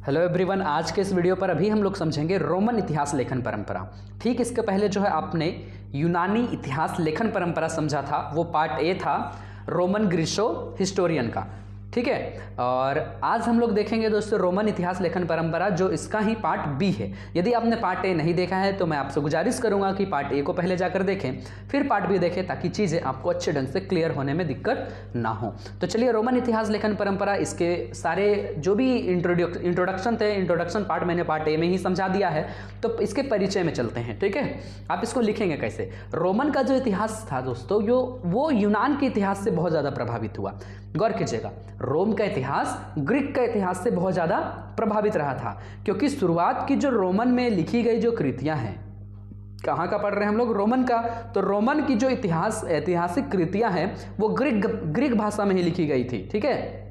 Hello everyone, आज के इस वीडियो पर अभी हम लोग समझेंगे रोमन इतिहास लेखन परंपरा। ठीक इसके पहले जो है आपने यूनानी इतिहास लेखन परंपरा समझा था, वो पार्ट ए था रोमन ग्रीसो हिस्टोरियन का। ठीक है, और आज हम लोग देखेंगे दोस्तों रोमन इतिहास लेखन परंपरा, जो इसका ही पार्ट बी है। यदि आपने पार्ट ए नहीं देखा है तो मैं आपसे गुजारिश करूंगा कि पार्ट ए को पहले जाकर देखें, फिर पार्ट बी देखें, ताकि चीज़ें आपको अच्छे ढंग से क्लियर होने में दिक्कत ना हो। तो चलिए, रोमन इतिहास लेखन परंपरा, इसके सारे जो भी इंट्रोडक्शन थे, इंट्रोडक्शन पार्ट मैंने पार्ट ए में ही समझा दिया है, तो इसके परिचय में चलते हैं। ठीक है, आप इसको लिखेंगे कैसे। रोमन का जो इतिहास था दोस्तों, वो यूनान के इतिहास से बहुत ज़्यादा प्रभावित हुआ। गौर कीजिएगा, रोम का इतिहास ग्रीक का इतिहास से बहुत ज़्यादा प्रभावित रहा था, क्योंकि शुरुआत की जो रोमन में लिखी गई जो कृतियां हैं, कहाँ का पढ़ रहे हैं हम लोग, रोमन का। तो रोमन की जो ऐतिहासिक कृतियां हैं वो ग्रीक भाषा में ही लिखी गई थी। ठीक है,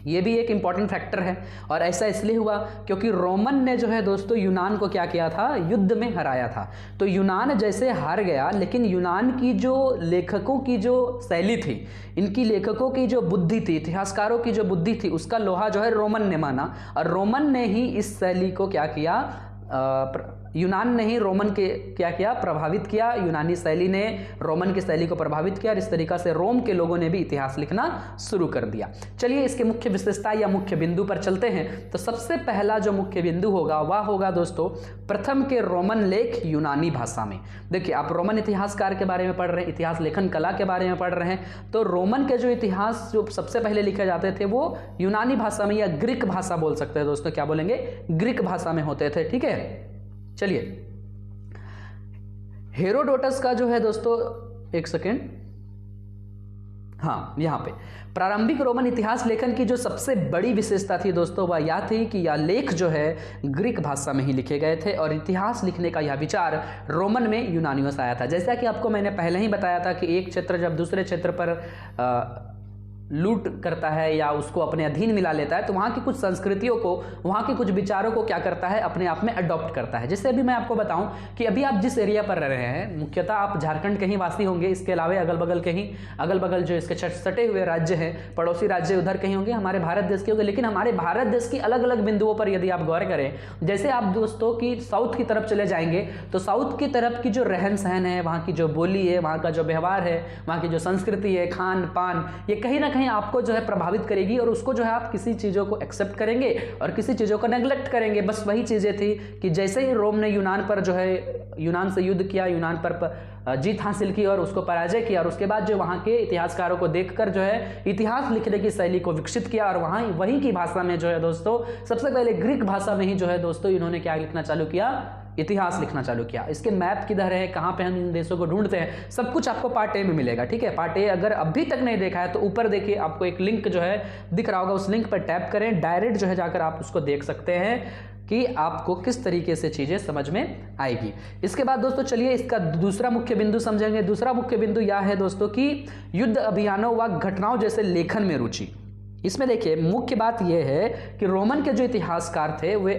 ये भी एक इंपॉर्टेंट फैक्टर है। और ऐसा इसलिए हुआ क्योंकि रोमन ने जो है दोस्तों यूनान को क्या किया था, युद्ध में हराया था। तो यूनान जैसे हार गया, लेकिन यूनान की जो लेखकों की जो शैली थी, इनकी लेखकों की जो बुद्धि थी, इतिहासकारों की जो बुद्धि थी, उसका लोहा जो है रोमन ने माना, और रोमन ने ही इस शैली को क्या किया, यूनान ने ही रोमन के क्या किया, प्रभावित किया। यूनानी शैली ने रोमन की शैली को प्रभावित किया, और इस तरीक़ा से रोम के लोगों ने भी इतिहास लिखना शुरू कर दिया। चलिए, इसके मुख्य विशेषता या मुख्य बिंदु पर चलते हैं। तो सबसे पहला जो मुख्य बिंदु होगा वह होगा दोस्तों, प्रथम के रोमन लेख यूनानी भाषा में। देखिए, आप रोमन इतिहासकार के बारे में पढ़ रहे हैं, इतिहास लेखन कला के बारे में पढ़ रहे हैं, तो रोमन के जो इतिहास जो सबसे पहले लिखे जाते थे वो यूनानी भाषा में, या ग्रीक भाषा बोल सकते हैं दोस्तों, क्या बोलेंगे, ग्रीक भाषा में होते थे। ठीक है, चलिए, हेरोडोटस का जो है दोस्तों, एक सेकेंड, हाँ, यहां पे प्रारंभिक रोमन इतिहास लेखन की जो सबसे बड़ी विशेषता थी दोस्तों, वह यह थी कि यह लेख जो है ग्रीक भाषा में ही लिखे गए थे, और इतिहास लिखने का यह विचार रोमन में यूनानियों से आया था। जैसा कि आपको मैंने पहले ही बताया था कि एक क्षेत्र जब दूसरे क्षेत्र पर लूट करता है या उसको अपने अधीन मिला लेता है, तो वहाँ की कुछ संस्कृतियों को, वहाँ के कुछ विचारों को क्या करता है, अपने आप में अडॉप्ट करता है। जैसे अभी मैं आपको बताऊं कि अभी आप जिस एरिया पर रह रहे हैं, मुख्यतः आप झारखंड के ही वासी होंगे, इसके अलावा अगल बगल जो इसके सटे हुए राज्य हैं, पड़ोसी राज्य उधर कहीं होंगे, हमारे भारत देश के होंगे। लेकिन हमारे भारत देश की अलग अलग बिंदुओं पर यदि आप गौर करें, जैसे आप दोस्तों की साउथ की तरफ चले जाएंगे, तो साउथ की तरफ की जो रहन सहन है, वहाँ की जो बोली है, वहाँ का जो व्यवहार है, वहाँ की जो संस्कृति है, खान पान, ये कहीं ना कहीं आपको जो है प्रभावित करेगी, और उसको जो है आप किसी चीज़ों को एक्सेप्ट करेंगे और किसी चीज़ों को नेग्लेक्ट करेंगे। बस वही चीज़ें थी कि जैसे ही रोम ने यूनान पर जो है, यूनान से युद्ध किया, यूनान पर जीत हासिल की और उसको पराजय किया, और उसके बाद जो वहाँ के इतिहासकारों को देखकर जो है इतिहास लिखने की शैली को विकसित किया, और वहीं की भाषा में जो है दोस्तों, सबसे पहले ग्रीक भाषा में ही जो है दोस्तों इन्होंने क्या लिखना चालू किया, इतिहास लिखना चालू किया। इसके मैप किधर है, कहाँ पे हम इन देशों को ढूंढते हैं, सब कुछ आपको पार्ट ए में मिलेगा। ठीक है, पार्ट ए अगर अभी तक नहीं देखा है तो ऊपर देखिए, आपको एक लिंक जो है दिख रहा होगा, उस लिंक पर टैप करें, डायरेक्ट जो है जाकर आप उसको देख सकते हैं कि आपको किस तरीके से चीजें समझ में आएगी। इसके बाद दोस्तों चलिए, इसका दूसरा मुख्य बिंदु समझेंगे। दूसरा मुख्य बिंदु यह है दोस्तों कि युद्ध अभियानों व घटनाओं जैसे लेखन में रुचि। इसमें देखिए, मुख्य बात यह है कि रोमन के जो इतिहासकार थे वे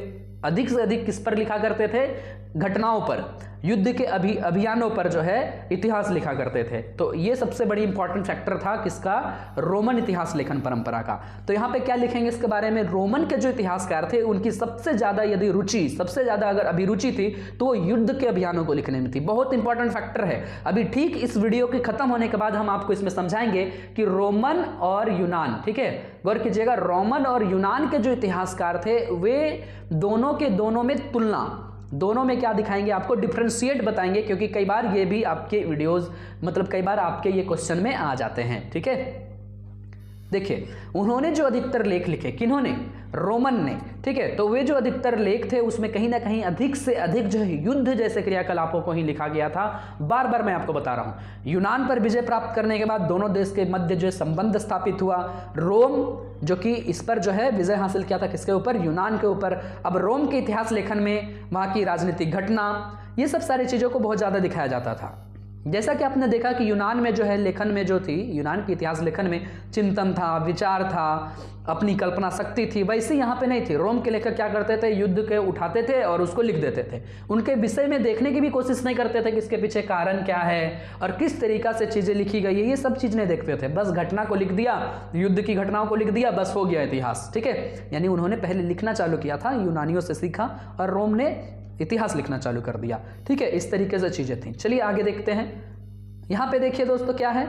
अधिक से अधिक किस पर लिखा करते थे, घटनाओं पर, युद्ध के अभियानों पर जो है इतिहास लिखा करते थे। तो ये सबसे बड़ी इंपॉर्टेंट फैक्टर था किसका, रोमन इतिहास लेखन परंपरा का। तो यहाँ पे क्या लिखेंगे इसके बारे में, रोमन के जो इतिहासकार थे उनकी सबसे ज्यादा यदि रुचि, सबसे ज्यादा अगर अभिरुचि थी तो वो युद्ध के अभियानों को लिखने में थी। बहुत इंपॉर्टेंट फैक्टर है। अभी ठीक इस वीडियो के खत्म होने के बाद हम आपको इसमें समझाएंगे कि रोमन और यूनान, ठीक है, गौर कीजिएगा, रोमन और यूनान के जो इतिहासकार थे वे दोनों के दोनों में तुलना, दोनों में क्या दिखाएंगे, आपको डिफरेंशिएट बताएंगे, क्योंकि कई बार ये भी आपके वीडियोस, मतलब कई बार आपके ये क्वेश्चन में आ जाते हैं। ठीक है, देखिए, उन्होंने जो अधिकतर लेख लिखे, किन्होंने, रोमन ने, ठीक है, तो वे जो अधिकतर लेख थे उसमें कहीं ना कहीं अधिक से अधिक जो है युद्ध जैसे क्रियाकलापों को ही लिखा गया था। बार बार मैं आपको बता रहा हूं, यूनान पर विजय प्राप्त करने के बाद दोनों देश के मध्य जो है संबंध स्थापित हुआ। रोम जो कि इस पर जो है विजय हासिल किया था, किसके ऊपर, यूनान के ऊपर। अब रोम के इतिहास लेखन में वहां की राजनीतिक घटना, ये सब सारी चीजों को बहुत ज्यादा दिखाया जाता था। जैसा कि आपने देखा कि यूनान में जो है लेखन में जो थी, यूनान के इतिहास लेखन में चिंतन था, विचार था, अपनी कल्पना शक्ति थी, वैसे यहाँ पे नहीं थी। रोम के लेखक क्या करते थे, युद्ध के उठाते थे और उसको लिख देते थे। उनके विषय में देखने की भी कोशिश नहीं करते थे कि इसके पीछे कारण क्या है और किस तरीका से चीज़ें लिखी गई है, ये सब चीज़ नहीं देखते थे। बस घटना को लिख दिया, युद्ध की घटनाओं को लिख दिया, बस हो गया इतिहास। ठीक है, यानी उन्होंने पहले लिखना चालू किया था, यूनानियों से सीखा और रोम ने इतिहास लिखना चालू कर दिया। ठीक है, इस तरीके से चीज़ें थी। चलिए आगे देखते हैं। यहाँ पे देखिए दोस्तों क्या है,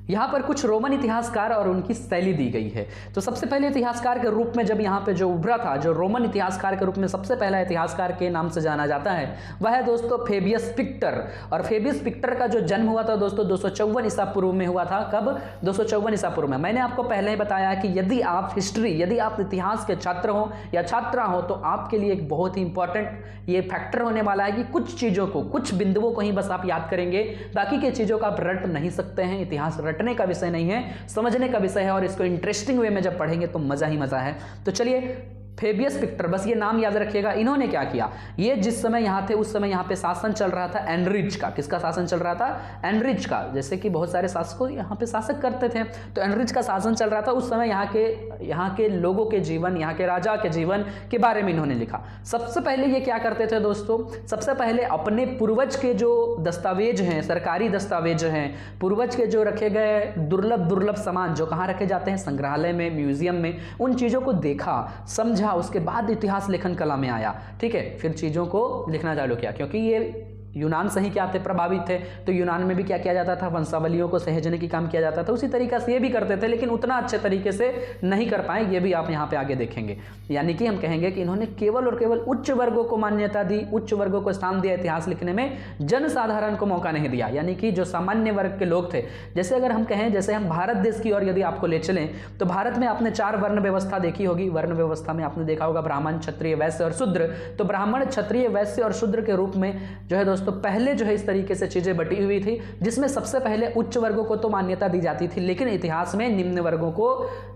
यहाँ पर कुछ रोमन इतिहासकार और उनकी शैली दी गई है। तो सबसे पहले इतिहासकार के रूप में जब यहाँ पे जो उभरा था, जो रोमन इतिहासकार के रूप में सबसे पहला इतिहासकार के नाम से जाना जाता है, वह है दोस्तों फेबियस पिक्टर। और फेबियस पिक्टर का जो जन्म हुआ था दोस्तों 254 ईसा पूर्व में हुआ था। कब? 254 ईसा पूर्व में। मैंने आपको पहले ही बताया कि यदि आप हिस्ट्री, यदि आप इतिहास के छात्र हो या छात्रा हो, तो आपके लिए एक बहुत ही इंपॉर्टेंट ये फैक्टर होने वाला है कि कुछ चीज़ों को, कुछ बिंदुओं को ही बस आप याद करेंगे, बाकी के चीज़ों का आप रट नहीं सकते हैं। इतिहास रटने का विषय नहीं है, समझने का विषय है, और इसको इंटरेस्टिंग वे में जब पढ़ेंगे तो मजा ही मजा है। तो चलिए, फेबियस पिक्टर, बस ये नाम याद रखिएगा। इन्होंने क्या किया, ये जिस समय यहाँ थे उस समय यहाँ पे शासन चल रहा था एनरिच का। किसका शासन चल रहा था? एनरिच का। जैसे कि बहुत सारे शासकों यहाँ पे शासक करते थे, तो एनरिच का शासन चल रहा था उस समय। यहाँ के लोगों के जीवन, यहाँ के राजा के जीवन के बारे में इन्होंने लिखा। सबसे पहले ये क्या करते थे दोस्तों, सबसे पहले अपने पूर्वज के जो दस्तावेज हैं, सरकारी दस्तावेज हैं, पूर्वज के जो रखे गए दुर्लभ सामान जो कहाँ रखे जाते हैं, संग्रहालय में, म्यूजियम में, उन चीज़ों को देखा, समझा, उसके बाद इतिहास लेखन कला में आया। ठीक है, फिर चीज़ों को लिखना चालू किया, क्योंकि ये यूनान से ही क्या थे, प्रभावित थे। तो यूनान में भी क्या किया जाता था, वंशावलियों को सहेजने की काम किया जाता था। उसी तरीके से ये भी करते थे, लेकिन उतना अच्छे तरीके से नहीं कर पाए। ये भी आप यहाँ पे आगे देखेंगे। यानी कि हम कहेंगे कि इन्होंने केवल और केवल उच्च वर्गों को मान्यता दी, उच्च वर्गों को स्थान दिया इतिहास लिखने में, जनसाधारण को मौका नहीं दिया। यानी कि जो सामान्य वर्ग के लोग थे, जैसे अगर हम कहें, जैसे हम भारत देश की ओर यदि आपको ले चलें, तो भारत में आपने 4 वर्ण व्यवस्था देखी होगी। वर्ण व्यवस्था में आपने देखा होगा ब्राह्मण, क्षत्रिय, वैश्य और शूद्र। तो ब्राह्मण, क्षत्रिय, वैश्य और शूद्र के रूप में जो है दोस्तों पहले जो है इस तरीके से चीजें बटी हुई थी, जिसमें सबसे पहले उच्च वर्गों को तो मान्यता दी जाती थी, लेकिन इतिहास में निम्न वर्गों को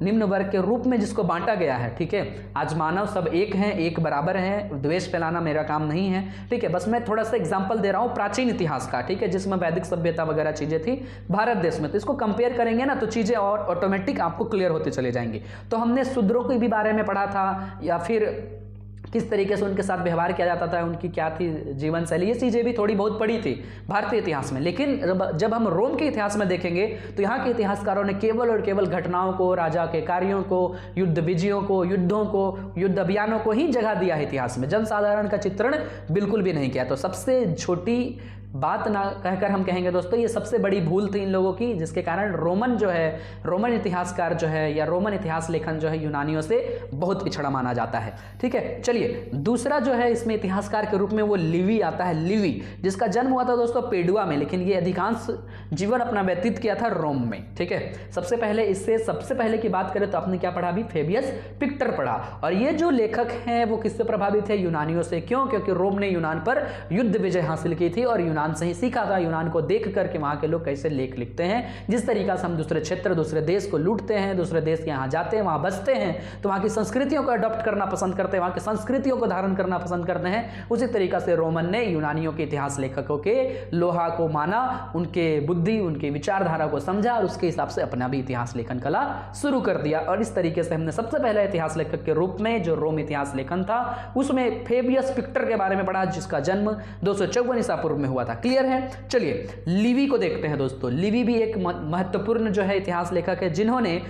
निम्न वर्ग के रूप में जिसको बांटा गया है। ठीक है, आज मानव सब एक हैं, एक बराबर हैं, द्वेष फैलाना मेरा काम नहीं है। ठीक है, बस मैं थोड़ा सा एग्जांपल दे रहा हूं प्राचीन इतिहास का। ठीक है, जिसमें वैदिक सभ्यता वगैरह चीजें थी भारत देश में, तो इसको कंपेयर करेंगे ना, तो चीजें और ऑटोमेटिक आपको क्लियर होते चले जाएंगे। तो हमने शूद्रों के भी बारे में पढ़ा था, या फिर किस तरीके से उनके साथ व्यवहार किया जाता था, उनकी क्या थी जीवन शैली, ये चीज़ें भी थोड़ी बहुत पढ़ी थी भारतीय इतिहास में। लेकिन जब हम रोम के इतिहास में देखेंगे, तो यहाँ के इतिहासकारों ने केवल और केवल घटनाओं को, राजा के कार्यों को, युद्ध विजयों को, युद्धों को, युद्ध अभियानों को ही जगह दिया है इतिहास में। जनसाधारण का चित्रण बिल्कुल भी नहीं किया। तो सबसे छोटी बात ना कहकर हम कहेंगे दोस्तों, ये सबसे बड़ी भूल थी इन लोगों की, जिसके कारण रोमन जो है, रोमन इतिहासकार जो है, या रोमन इतिहास लेखन जो है, यूनानियों से बहुत पिछड़ा माना जाता है। ठीक है, चलिए दूसरा जो है इसमें इतिहासकार के रूप में वो लिवी आता है। लिवी, जिसका जन्म हुआ था दोस्तों पेडुआ में, लेकिन ये अधिकांश जीवन अपना व्यतीत किया था रोम में। ठीक है, सबसे पहले की बात करें तो आपने क्या पढ़ा अभी, फेबियस पिक्टर पढ़ा। और ये जो लेखक हैं वो किससे प्रभावित है, यूनानियों से। क्यों? क्योंकि रोम ने यूनान पर युद्ध विजय हासिल की थी और यूनान से ही सीखा था। यूनान को देख करके वहां के लोग कैसे लेख लिखते हैं, जिस तरीका से हम दूसरे क्षेत्र, दूसरे देश को लूटते हैं, दूसरे देश के यहाँ जाते हैं, वहां बसते हैं, तो वहां की संस्कृतियों को अडॉप्ट करना पसंद करते हैं, वहां की संस्कृतियों को धारण करना पसंद करते हैं। उसी तरीका से रोमन ने यूनानियों के इतिहास लेखकों के लोहा को माना, उनके बुद्धि, उनकी विचारधारा को समझा और उसके हिसाब से अपना भी इतिहास लेखन कला शुरू कर दिया। और इस तरीके से हमने सबसे पहले इतिहास लेखक के रूप में जो रोम इतिहास लेखन था, उसमें फेबियस पिक्टर के बारे में पढ़ा, जिसका जन्म 254 ईसा पूर्व में हुआ था। क्लियर है? चलिए लिवी को देखते हैं दोस्तों। लिवी भी एक महत्वपूर्ण जो है इतिहास लेखक है, जिन्होंने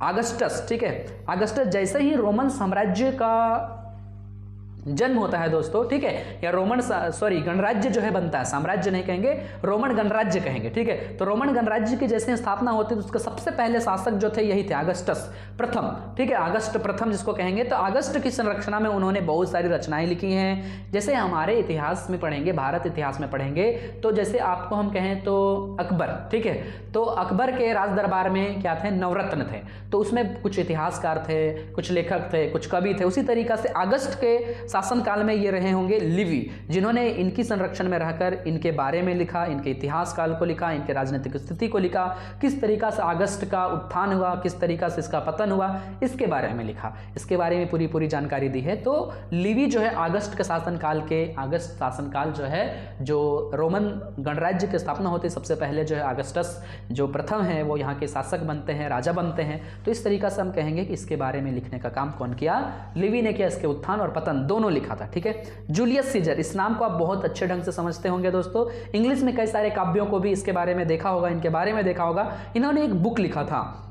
अगस्टस, ठीक है, अगस्टस जैसे ही रोमन साम्राज्य का जन्म होता है दोस्तों, ठीक है, या गणराज्य जो है बनता है, साम्राज्य नहीं कहेंगे, रोमन गणराज्य कहेंगे। ठीक है, तो रोमन गणराज्य की जैसे स्थापना होती है तो उसके सबसे पहले शासक जो थे यही थे, अगस्टस प्रथम। ठीक है, अगस्त प्रथम जिसको कहेंगे। तो अगस्त की संरक्षणा में उन्होंने बहुत सारी रचनाएं लिखी हैं। जैसे हमारे इतिहास में पढ़ेंगे, भारत इतिहास में पढ़ेंगे, तो जैसे आपको हम कहें तो अकबर, ठीक है, तो अकबर के राज दरबार में क्या थे, नवरत्न थे। तो उसमें कुछ इतिहासकार थे, कुछ लेखक थे, कुछ कवि थे। उसी तरीका से अगस्त के शासनकाल में ये रहे होंगे लिवी, जिन्होंने इनकी संरक्षण में रहकर इनके बारे में लिखा, इनके इतिहास काल को लिखा, इनके राजनीतिक स्थिति को लिखा, किस तरीका से अगस्त का उत्थान हुआ, किस तरीका से इसका पतन हुआ, इसके बारे में लिखा, इसके बारे में पूरी जानकारी दी है। तो लिवी जो है अगस्त के शासनकाल के, अगस्त शासनकाल जो है, जो रोमन गणराज्य की स्थापना होती है, सबसे पहले जो है अगस्टस जो प्रथम है वो यहाँ के शासक बनते हैं, राजा बनते हैं। तो इस तरीका से हम कहेंगे कि इसके बारे में लिखने का काम कौन किया? लिवी ने किया। इसके उत्थान और पतन दोनों लिखा था। ठीक है, जूलियस सीजर, इस नाम को आप बहुत अच्छे ढंग से समझते होंगे दोस्तों। इंग्लिश में कई सारे काव्यों को भी इसके बारे में देखा होगा, इनके बारे में देखा होगा। इन्होंने एक बुक लिखा था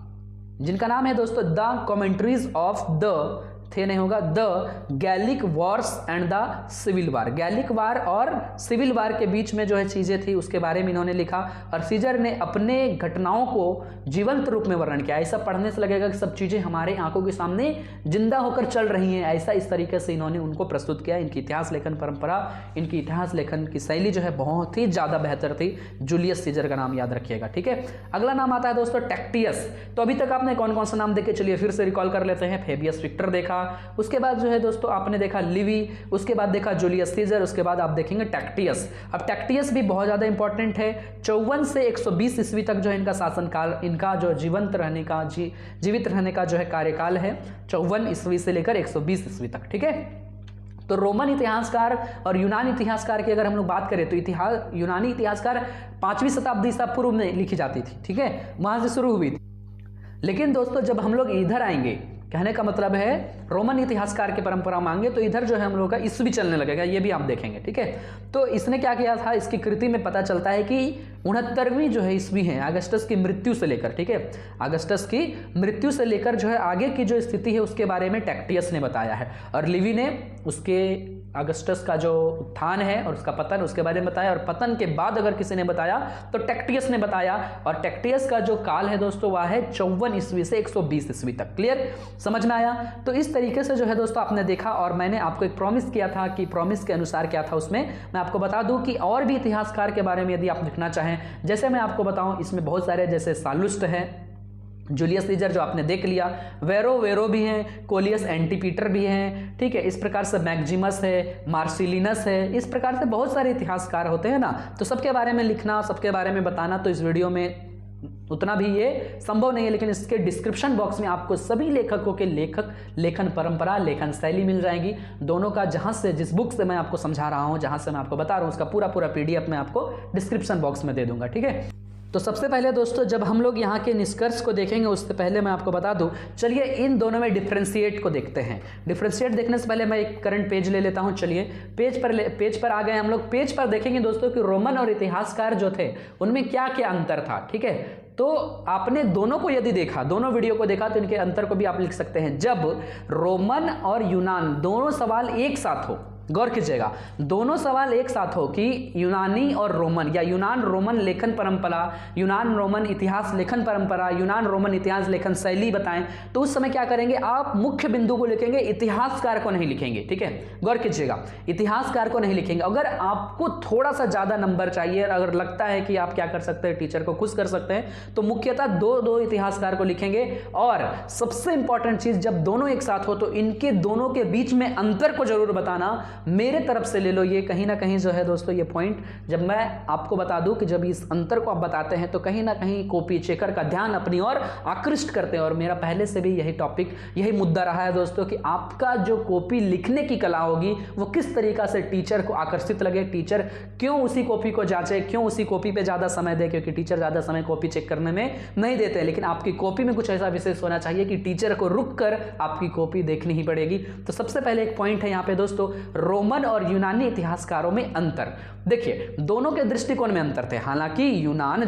जिनका नाम है दोस्तों द कमेंट्रीज ऑफ द नहीं होगा the Gallic wars and the civil war. Gallic war और सिविल वार के बीच में जो है चीजें थी उसके बारे में इन्होंने लिखा। और सीजर ने अपने घटनाओं को जीवंत रूप में वर्णन किया। ऐसा पढ़ने से लगेगा कि सब चीजें हमारे आंखों के सामने जिंदा होकर चल रही हैं, ऐसा इस तरीके से इन्होंने उनको प्रस्तुत किया। इनकी इतिहास लेखन परंपरा, इनकी इतिहास लेखन की शैली जो है बहुत ही ज्यादा बेहतर थी। जूलियस सीजर का नाम याद रखिएगा। ठीक है, अगला नाम आता है दोस्तों टैक्टियस। तो अभी तक आपने कौन कौन सा नाम देखे, चलिए फिर से रिकॉल कर लेते हैं। फेबियस विक्टर देखा, उसके बाद जो है दोस्तों आपने देखा लिवी, उसके बाद देखा जूलियस सीजर, उसके बाद आप देखेंगे टैक्टियस। अब टैक्टियस भी बहुत ज्यादा इंपॉर्टेंट है। 54 से 120 ईस्वी तक जो है इनका शासनकाल, इनका जो जीवित रहने का जो है कार्यकाल है 54 ईस्वी से लेकर 120 ईस्वी तक। ठीक है, तो रोमन इतिहासकार और यूनानी इतिहासकार की अगर हम लोग बात करें तो यूनानी इतिहासकार 5वीं शताब्दी ईसा पूर्व में लिखी जाती थी। ठीक है, वहां से शुरू हुई थी। लेकिन दोस्तों जब हम लोग इधर आएंगे, कहने का मतलब है रोमन इतिहासकार की परंपरा मांगे तो इधर जो है हम लोग का ईस्वी चलने लगेगा, ये भी आप देखेंगे। ठीक है, तो इसने क्या किया था, इसकी कृति में पता चलता है कि 69वीं जो है ईस्वी है अगस्टस की मृत्यु से लेकर, ठीक है, अगस्टस की मृत्यु से लेकर जो है आगे की जो स्थिति है उसके बारे में टैक्टियस ने बताया है। और लिवी ने उसके अगस्टस का जो उत्थान है और उसका पतन उसके बारे में बताया। और पतन के बाद अगर किसी ने बताया तो टैक्टियस ने बताया। और टैक्टियस का जो काल है दोस्तों वह है 54 ईस्वी से 120 ईस्वी तक। क्लियर, समझ में आया? तो इस तरीके से जो है दोस्तों आपने देखा। और मैंने आपको एक प्रॉमिस किया था कि प्रॉमिस के अनुसार क्या था उसमें मैं आपको बता दूं कि और भी इतिहासकार के बारे में यदि आप लिखना चाहें, जैसे मैं आपको बताऊं इसमें बहुत सारे, जैसे सालुस्ट है, जूलियस सीजर जो आपने देख लिया, वेरो भी हैं, कोलियस एंटीपीटर भी हैं। ठीक है, इस प्रकार से मैक्जिमस है, मार्सिलिनस है, इस प्रकार से बहुत सारे इतिहासकार होते हैं ना। तो सबके बारे में लिखना, सबके बारे में बताना तो इस वीडियो में उतना भी ये संभव नहीं है। लेकिन इसके डिस्क्रिप्शन बॉक्स में आपको सभी लेखकों के लेखन परंपरा, लेखन शैली मिल जाएगी दोनों का। जहां से, जिस बुक से मैं आपको समझा रहा हूं, जहां से मैं आपको बता रहा हूं, उसका पूरा PDF मैं आपको डिस्क्रिप्शन बॉक्स में दे दूंगा। ठीक है, तो सबसे पहले दोस्तों जब हम लोग यहाँ के निष्कर्ष को देखेंगे उससे पहले मैं आपको बता दूं, चलिए इन दोनों में डिफरेंशिएट को देखते हैं। डिफरेंशिएट देखने से पहले मैं एक करंट पेज ले लेता हूँ। चलिए पेज पर आ गए हम लोग। पेज पर देखेंगे दोस्तों कि रोमन और इतिहासकार जो थे उनमें क्या क्या अंतर था। ठीक है, तो आपने दोनों को यदि देखा, दोनों वीडियो को देखा तो इनके अंतर को भी आप लिख सकते हैं। जब रोमन और यूनान दोनों सवाल एक साथ हो, गौर कीजिएगा, दोनों सवाल एक साथ हो कि यूनानी और रोमन या यूनान रोमन लेखन परंपरा, यूनान रोमन इतिहास लेखन परंपरा, यूनान रोमन इतिहास लेखन शैली बताएं, तो उस समय क्या करेंगे आप? मुख्य बिंदु को लिखेंगे, इतिहासकार को नहीं लिखेंगे। ठीक है, गौर कीजिएगा, इतिहासकार को नहीं लिखेंगे। अगर आपको थोड़ा सा ज्यादा नंबर चाहिए, अगर लगता है कि आप क्या कर सकते हैं, टीचर को खुश कर सकते हैं, तो मुख्यतः दो इतिहासकार को लिखेंगे। और सबसे इंपॉर्टेंट चीज, जब दोनों एक साथ हो तो इनके दोनों के बीच में अंतर को जरूर बताना। मेरे तरफ से ले लो ये कहीं ना कहीं जो है दोस्तों ये पॉइंट, जब मैं आपको बता दूं कि जब इस अंतर को आप बताते हैं तो कहीं ना कहीं कॉपी चेकर का ध्यान अपनी ओर आकृष्ट करते हैं। और मेरा पहले से भी यही टॉपिक, यही मुद्दा रहा है दोस्तों कि आपका जो कॉपी लिखने की कला होगी वो किस तरीका से टीचर को आकर्षित लगे, टीचर क्यों उसी कॉपी को जांचे, क्यों उसी कॉपी पे ज्यादा समय दे, क्योंकि टीचर ज्यादा समय कॉपी चेक करने में नहीं देते। लेकिन आपकी कॉपी में कुछ ऐसा विशेष होना चाहिए कि टीचर को रुक कर आपकी कॉपी देखनी ही पड़ेगी। तो सबसे पहले एक पॉइंट है यहाँ पे दोस्तों, रोमन और यूनानी इतिहासकारों में अंतर। देखिए दोनों के दृष्टिकोण में अंतर थे। हालांकि यूनान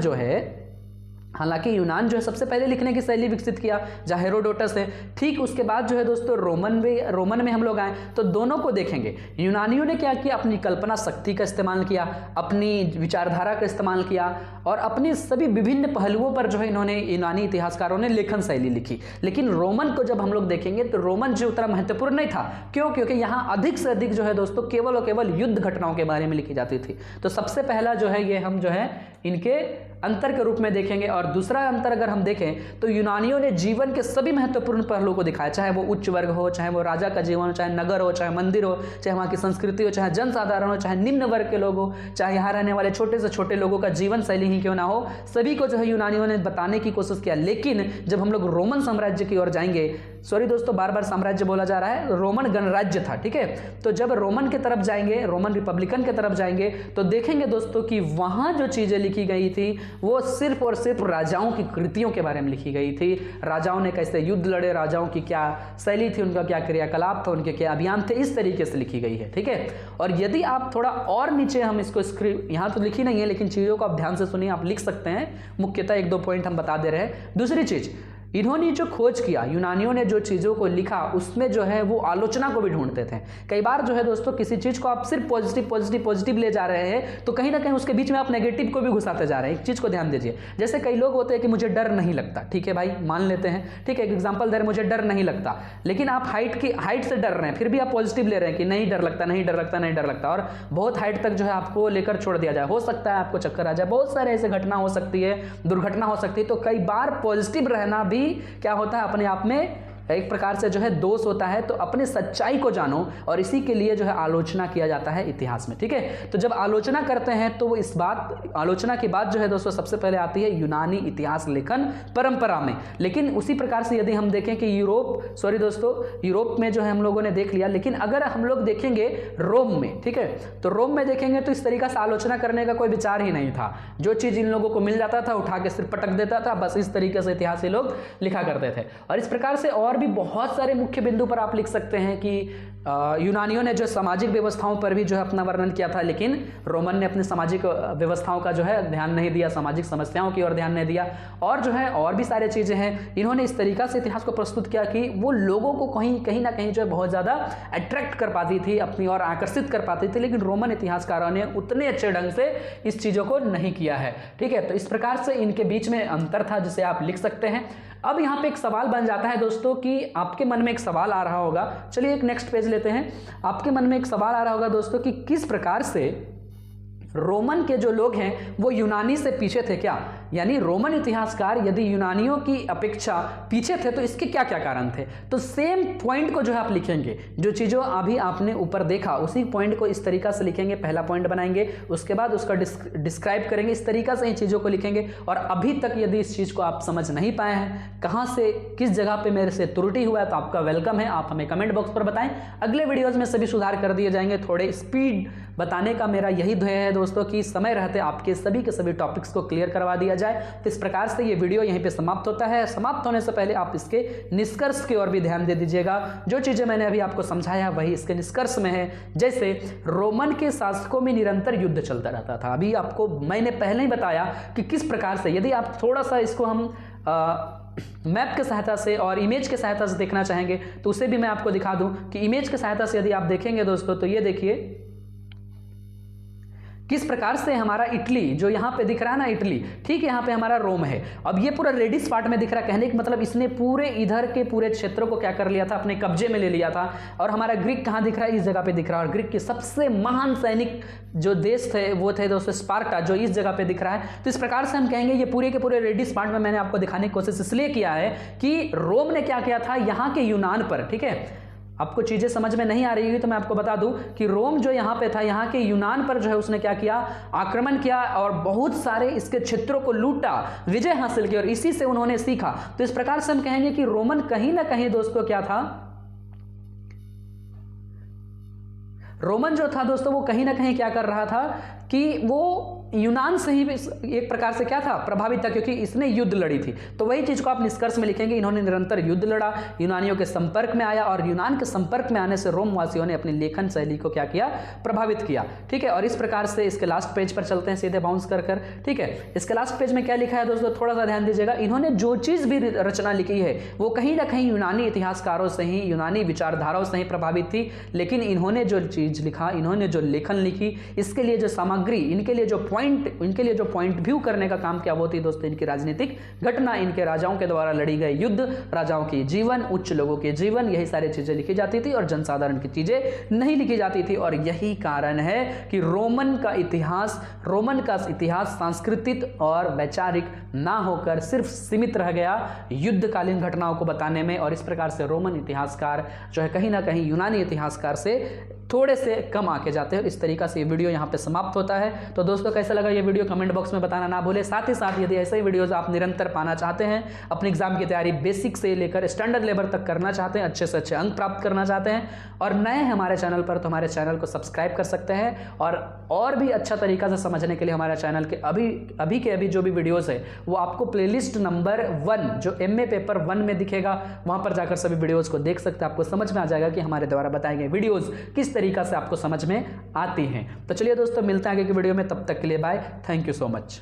जो है सबसे पहले लिखने की शैली विकसित किया, जहाँ हेरोडोटस है। ठीक उसके बाद जो है दोस्तों रोमन में हम लोग आए तो दोनों को देखेंगे। यूनानियों ने क्या किया? अपनी कल्पना शक्ति का इस्तेमाल किया, अपनी विचारधारा का इस्तेमाल किया और अपनी सभी विभिन्न पहलुओं पर जो है इन्होंने, यूनानी इतिहासकारों ने लेखन शैली लिखी। लेकिन रोमन को जब हम लोग देखेंगे तो रोमन जो उतना महत्वपूर्ण नहीं था। क्यों? क्योंकि यहाँ अधिक से अधिक जो है दोस्तों केवल और केवल युद्ध घटनाओं के बारे में लिखी जाती थी। तो सबसे पहला जो है ये हम जो है इनके अंतर के रूप में देखेंगे। और दूसरा अंतर अगर हम देखें तो यूनानियों ने जीवन के सभी महत्वपूर्ण पहलुओं को दिखाया, चाहे वो उच्च वर्ग हो, चाहे वो राजा का जीवन हो, चाहे नगर हो, चाहे मंदिर हो, चाहे वहाँ की संस्कृति हो, चाहे जनसाधारण हो, चाहे निम्न वर्ग के लोग हो, चाहे यहाँ रहने वाले छोटे से छोटे लोगों का जीवन शैली ही क्यों ना हो, सभी को जो है यूनानियों ने बताने की कोशिश किया। लेकिन जब हम लोग रोमन साम्राज्य की ओर जाएंगे, सॉरी दोस्तों बार बार साम्राज्य बोला जा रहा है, रोमन गणराज्य था, ठीक है। तो जब रोमन की तरफ जाएंगे, रोमन रिपब्लिकन की तरफ जाएंगे, तो देखेंगे दोस्तों कि वहां जो चीजें लिखी गई थी वो सिर्फ और सिर्फ राजाओं की कृतियों के बारे में लिखी गई थी। राजाओं ने कैसे युद्ध लड़े, राजाओं की क्या शैली थी, उनका क्या क्रियाकलाप था, उनके क्या अभियान थे, इस तरीके से लिखी गई है, ठीक है। और यदि आप थोड़ा और नीचे, हम इसको स्क्रिप्ट यहाँ तो लिखी नहीं है लेकिन चीजों को आप ध्यान से सुनिए, आप लिख सकते हैं, मुख्यतः एक दो पॉइंट हम बता दे रहे हैं। दूसरी चीज, इन्होंने जो खोज किया, यूनानियों ने जो चीज़ों को लिखा, उसमें जो है वो आलोचना को भी ढूंढते थे। कई बार जो है दोस्तों किसी चीज़ को आप सिर्फ पॉजिटिव पॉजिटिव पॉजिटिव ले जा रहे हैं तो कहीं ना कहीं उसके बीच में आप नेगेटिव को भी घुसाते जा रहे हैं। एक चीज़ को ध्यान दीजिए, जैसे कई लोग होते हैं कि मुझे डर नहीं लगता, ठीक है भाई, मान लेते हैं, ठीक है, एक एग्जाम्पल दे रहे, मुझे डर नहीं लगता, लेकिन आप हाइट से डर रहे हैं, फिर भी आप पॉजिटिव ले रहे हैं कि नहीं डर लगता, नहीं डर लगता, नहीं डर लगता, और बहुत हाइट तक जो है आपको लेकर छोड़ दिया जाए, हो सकता है आपको चक्कर आ जाए, बहुत सारे ऐसे घटना हो सकती है, दुर्घटना हो सकती है। तो कई बार पॉजिटिव रहना भी क्या होता है, अपने आप में एक प्रकार से जो है दोष होता है। तो अपने सच्चाई को जानो, और इसी के लिए जो है आलोचना किया जाता है इतिहास में, ठीक है। तो जब आलोचना करते हैं तो वो इस बात, आलोचना की बात जो है दोस्तों सबसे पहले आती है यूनानी इतिहास लेखन परंपरा में। लेकिन उसी प्रकार से यदि हम देखें कि यूरोप में जो है हम लोगों ने देख लिया, लेकिन अगर हम लोग देखेंगे रोम में, ठीक है, तो रोम में देखेंगे तो इस तरीका से आलोचना करने का कोई विचार ही नहीं था। जो चीज़ इन लोगों को मिल जाता था उठा के सिर्फ पटक देता था, बस इस तरीके से इतिहास ये लोग लिखा करते थे। और इस प्रकार से और भी बहुत सारे मुख्य बिंदु पर आप लिख सकते हैं कि यूनानियों ने जो सामाजिक व्यवस्थाओं पर भी जो है अपना वर्णन किया था, लेकिन रोमन ने अपने सामाजिक व्यवस्थाओं का जो है ध्यान नहीं दिया, सामाजिक समस्याओं की ओर ध्यान नहीं दिया। और जो है और भी सारी चीज़ें हैं, इन्होंने इस तरीका से इतिहास को प्रस्तुत किया कि वो लोगों को कहीं ना कहीं जो है बहुत ज़्यादा अट्रैक्ट कर पाती थी, अपनी ओर आकर्षित कर पाती थी। लेकिन रोमन इतिहासकारों ने उतने अच्छे ढंग से इस चीज़ों को नहीं किया है, ठीक है। तो इस प्रकार से इनके बीच में अंतर था जिसे आप लिख सकते हैं। अब यहाँ पे एक सवाल बन जाता है दोस्तों कि आपके मन में एक सवाल आ रहा होगा, चलिए एक नेक्स्ट पेज लेते हैं। आपके मन में एक सवाल आ रहा होगा दोस्तों कि किस प्रकार से रोमन के जो लोग हैं वो यूनानी से पीछे थे क्या, यानी रोमन इतिहासकार यदि यूनानियों की अपेक्षा पीछे थे तो इसके क्या क्या कारण थे। तो सेम पॉइंट को जो है आप लिखेंगे, जो चीज़ों अभी आपने ऊपर देखा उसी पॉइंट को इस तरीका से लिखेंगे, पहला पॉइंट बनाएंगे, उसके बाद उसका डिस्क्राइब करेंगे, इस तरीका से इन चीज़ों को लिखेंगे। और अभी तक यदि इस चीज़ को आप समझ नहीं पाए हैं, कहाँ से किस जगह पर मेरे से त्रुटि हुआ है, तो आपका वेलकम है, आप हमें कमेंट बॉक्स पर बताएं। अगले वीडियोज़ में सभी सुधार कर दिए जाएंगे। थोड़े स्पीड बताने का मेरा यही ध्येय है दोस्तों कि समय रहते आपके सभी के सभी टॉपिक्स को क्लियर करवा दिया जाए। तो इस प्रकार से ये वीडियो यहीं पे समाप्त होता है। समाप्त होने से पहले आप इसके निष्कर्ष की ओर भी ध्यान दे दीजिएगा। जो चीज़ें मैंने अभी आपको समझाया वही इसके निष्कर्ष में है। जैसे रोमन के शासकों में निरंतर युद्ध चलता रहता था। अभी आपको मैंने पहले ही बताया कि किस प्रकार से, यदि आप थोड़ा सा इसको हम मैप के सहायता से और इमेज के सहायता से देखना चाहेंगे तो उसे भी मैं आपको दिखा दूं कि इमेज के सहायता से यदि आप देखेंगे दोस्तों तो ये देखिए किस प्रकार से हमारा इटली जो यहाँ पे दिख रहा है ना, इटली, ठीक है, यहाँ पे हमारा रोम है। अब ये पूरा रेडिस पार्ट में दिख रहा है, कहने का मतलब इसने पूरे इधर के पूरे क्षेत्रों को क्या कर लिया था, अपने कब्जे में ले लिया था। और हमारा ग्रीक कहाँ दिख रहा है, इस जगह पे दिख रहा है। और ग्रीक के सबसे महान सैनिक जो देश थे वो थे दोस्तों स्पार्टा, जो इस जगह पे दिख रहा है। तो इस प्रकार से हम कहेंगे ये पूरे के पूरे रेडिस पार्ट में मैंने आपको दिखाने की कोशिश इसलिए किया है कि रोम ने क्या किया था यहाँ के यूनान पर, ठीक है। आपको चीज़ें समझ में नहीं आ रही होगी तो मैं आपको बता दूं कि रोम जो यहाँ पे था, यहाँ के यूनान पर जो है उसने क्या किया, आक्रमण किया और बहुत सारे इसके क्षेत्रों को लूटा, विजय हासिल की, और इसी से उन्होंने सीखा। तो इस प्रकार से हम कहेंगे कि रोमन कहीं ना कहीं दोस्तों क्या था, रोमन जो था दोस्तों वो कहीं ना कहीं क्या कर रहा था कि वो यूनान से ही एक प्रकार से क्या था, प्रभावित था, क्योंकि इसने युद्ध लड़ी थी। तो वही चीज को आप निष्कर्ष में लिखेंगे, इन्होंने निरंतर युद्ध लड़ा, यूनानियों के संपर्क में आया, और यूनान के संपर्क में आने से रोम वासियों ने अपनी लेखन शैली को क्या किया, प्रभावित किया, ठीक है। और इस प्रकार से इसके लास्ट पेज पर चलते हैं सीधे बाउंस कर कर, ठीक है। इसके लास्ट पेज में क्या लिखा है दोस्तों, थोड़ा सा ध्यान दीजिएगा। इन्होंने जो चीज भी रचना लिखी है वो कहीं ना कहीं यूनानी इतिहासकारों से ही, यूनानी विचारधाराओं से ही प्रभावित थी। लेकिन इन्होंने जो चीज लिखा, इन्होंने जो लेखन लिखी, इसके लिए जो सामग्री, इनके लिए जो पॉइंट, इनके लिए जो पॉइंट व्यू करने का काम क्या वो थी दोस्तों, इनकी राजनीतिक घटना, इनके राजाओं के द्वारा लड़ी गई युद्ध, राजाओं के जीवन, उच्च लोगों के जीवन, यही सारी चीजें लिखी जाती थी और जनसाधारण की चीजें नहीं लिखी जाती थी। और यही कारण है कि रोमन का इतिहास सांस्कृतिक और वैचारिक ना होकर सिर्फ सीमित रह गया युद्धकालीन घटनाओं को बताने में। और इस प्रकार से रोमन इतिहासकार जो है कहीं ना कहीं यूनानी इतिहासकार से थोड़े से कम आके जाते हैं। इस तरीका से ये वीडियो यहाँ पे समाप्त होता है। तो दोस्तों कैसा लगा ये वीडियो कमेंट बॉक्स में बताना ना भूले। साथ ही साथ यदि ऐसे ही वीडियोस आप निरंतर पाना चाहते हैं, अपने एग्जाम की तैयारी बेसिक से लेकर स्टैंडर्ड लेवल तक करना चाहते हैं, अच्छे से अच्छे अंक प्राप्त करना चाहते हैं और नए हमारे चैनल पर, तो हमारे चैनल को सब्सक्राइब कर सकते हैं। और भी अच्छा तरीका से समझने के लिए हमारे चैनल के अभी जो भी वीडियोज़ है वो आपको प्लेलिस्ट नंबर 1 जो MA पेपर 1 में दिखेगा, वहाँ पर जाकर सभी वीडियोज़ को देख सकते हैं। आपको समझ में आ जाएगा कि हमारे द्वारा बताए गए वीडियोज़ किस तरीका से आपको समझ में आती हैं। तो चलिए दोस्तों मिलते हैं आगे की वीडियो में, तब तक के लिए bye, thank you so much.